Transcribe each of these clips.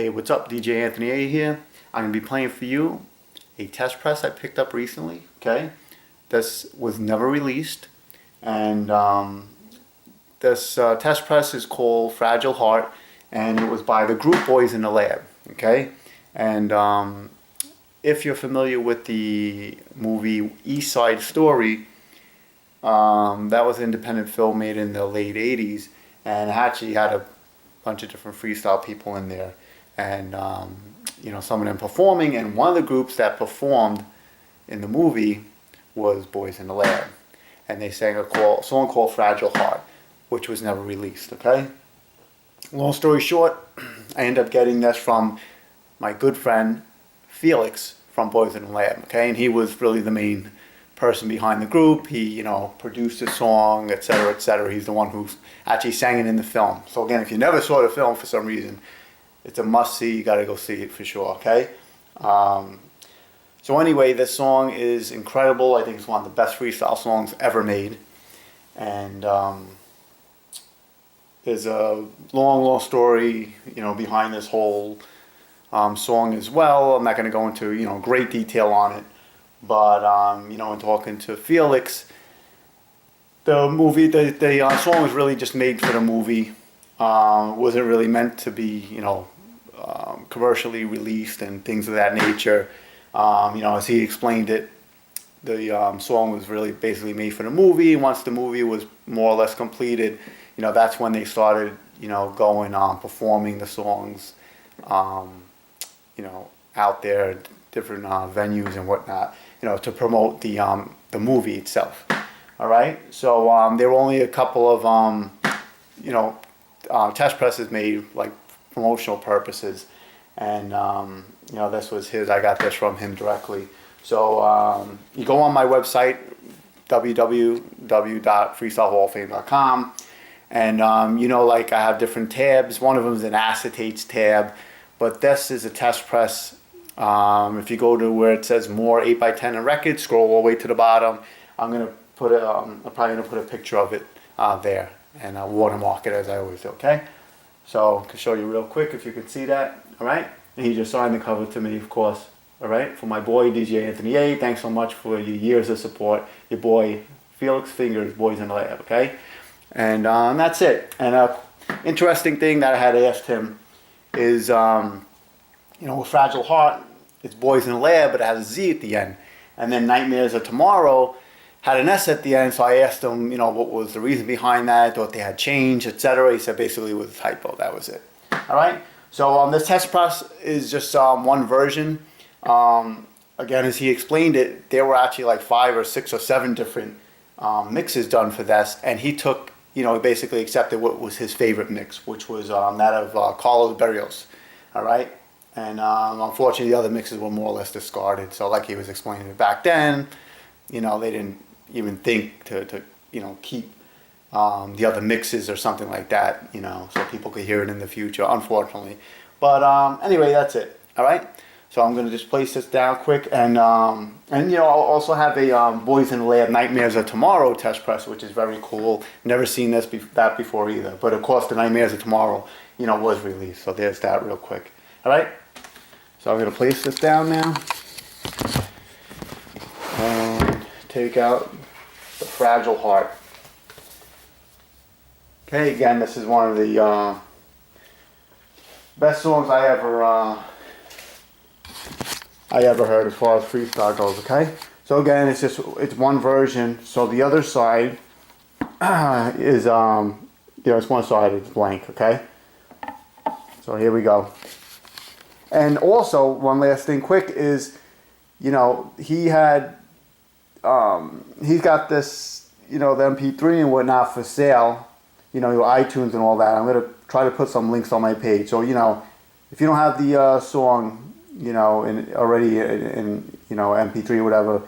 Hey, what's up? DJ Anthony A here. I'm going to be playing for you a test press I picked up recently, okay? This was never released, and this test press is called Fragile Heart, and it was by the group Boyz in the Lab, okay? And if you're familiar with the movie East Side Story, that was an independent film made in the late 80s, and it actually had a bunch of different freestyle people in there, and some of them performing, and one of the groups that performed in the movie was Boyz in the Lab, and they sang a song called Fragile Heart, which was never released, okay? Long story short, I ended up getting this from my good friend Felix from Boyz in the Lab, okay? And he was really the main person behind the group. He, produced the song, etc., etc. He's the one who actually sang it in the film. So again, if you never saw the film for some reason, it's a must-see. You got to go see it for sure, okay? So anyway, this song is incredible. I think it's one of the best freestyle songs ever made. And there's a long story, behind this whole song as well. I'm not going to go into, great detail on it. But, in talking to Felix, the song was really just made for the movie. Wasn't really meant to be, commercially released and things of that nature. As he explained it, the song was really basically made for the movie. Once the movie was more or less completed, that's when they started, going on performing the songs, out there, different venues and whatnot, to promote the movie itself. All right. So there were only a couple of test presses made, like promotional purposes, and this was his. I got this from him directly. So you go on my website, www.freestylehallofame.com, and I have different tabs. One of them is an acetates tab, but this is a test press. If you go to where it says more 8x10 and records, scroll all the way to the bottom. I'm probably gonna put a picture of it there, and I'll watermark it as I always do. Okay, so I can show you real quick if you can see that. All right, and he just signed the cover to me, of course. All right, for my boy DJ Anthony A. Thanks so much for your years of support. Your boy Felix Fingerz, Boyz in the Lab. Okay, and that's it. And interesting thing that I had asked him is, with Fragile Heart, it's Boyz in the Lab, but it has a Z at the end. And then Nightmares of Tomorrow had an S at the end, so I asked him, what was the reason behind that, thought they had changed, etc. He said basically it was a typo, that was it. All right, so this test press is just one version. Again, as he explained it, there were actually like 5 or 6 or 7 different mixes done for this, and he took, basically accepted what was his favorite mix, which was that of Carlos Berrios. All right. And unfortunately, the other mixes were more or less discarded. So like he was explaining it back then, they didn't even think to keep the other mixes or something like that, so people could hear it in the future, unfortunately. But anyway, that's it. All right. So I'm going to just place this down quick. And I'll also have a Boyz in the Lab Nightmares of Tomorrow test press, which is very cool. Never seen that before either. But of course, the Nightmares of Tomorrow, was released. So there's that real quick. All right. So I'm going to place this down now and take out the Fragile Heart. Okay, again, this is one of the best songs I ever heard as far as freestyle goes. Okay, so again, it's one version. So the other side is it's one side, it's blank. Okay, so here we go. And also, one last thing quick is, he had, he's got this, the MP3 and whatnot for sale, iTunes and all that. I'm going to try to put some links on my page. So, if you don't have the song, already in MP3 or whatever,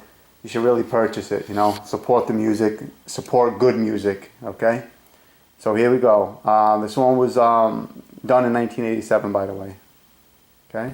you should really purchase it, support the music, support good music, okay? So here we go. This one was done in 1987, by the way. Okay.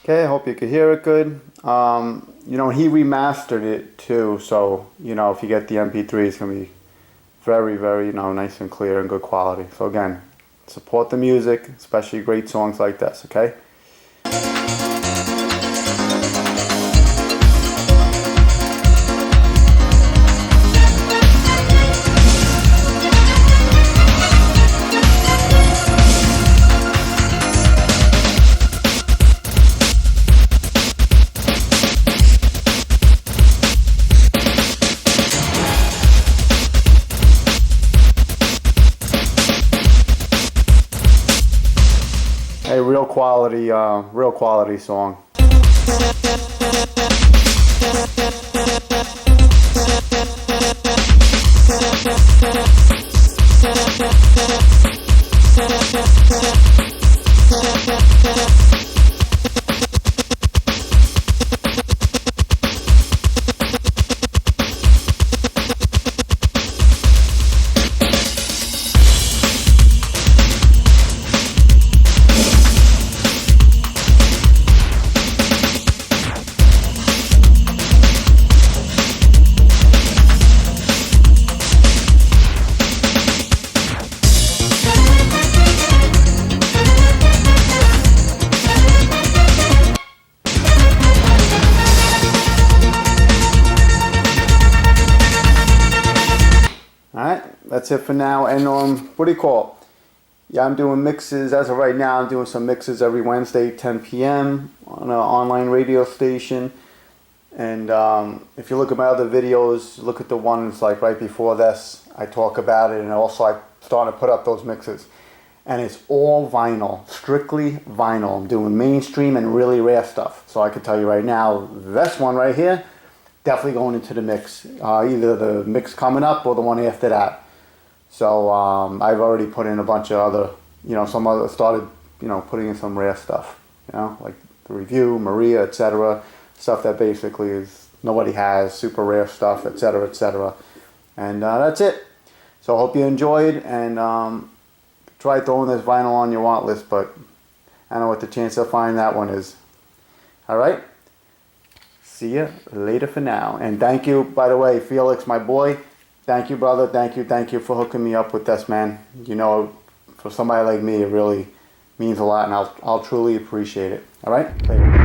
Okay, I hope you could hear it good. You know, he remastered it too, so, you know, if you get the MP3, it's going to be very, very, you know, nice and clear and good quality. So again, support the music, especially great songs like this, okay? A real quality song. Alright, that's it for now. And what do you call it? Yeah, I'm doing mixes as of right now. I'm doing some mixes every Wednesday, 10 p.m. on an online radio station. And if you look at my other videos, look at the ones like right before this. I talk about it, and also I started to put up those mixes. And it's all vinyl, strictly vinyl. I'm doing mainstream and really rare stuff. So I can tell you right now, this one right here, definitely going into the mix. Either the mix coming up or the one after that. So I've already put in a bunch of other, you know, started, you know, putting in some rare stuff, you know, like the Review, Maria, etc. Stuff that basically is nobody has, super rare stuff, etc., etc. And that's it. So I hope you enjoyed, and try throwing this vinyl on your want list, but I don't know what the chance of finding that one is. All right. See you later for now. And thank you, by the way, Felix, my boy. Thank you, brother. Thank you for hooking me up with this, man. You know, for somebody like me, it really means a lot, and I'll truly appreciate it. All right? Later.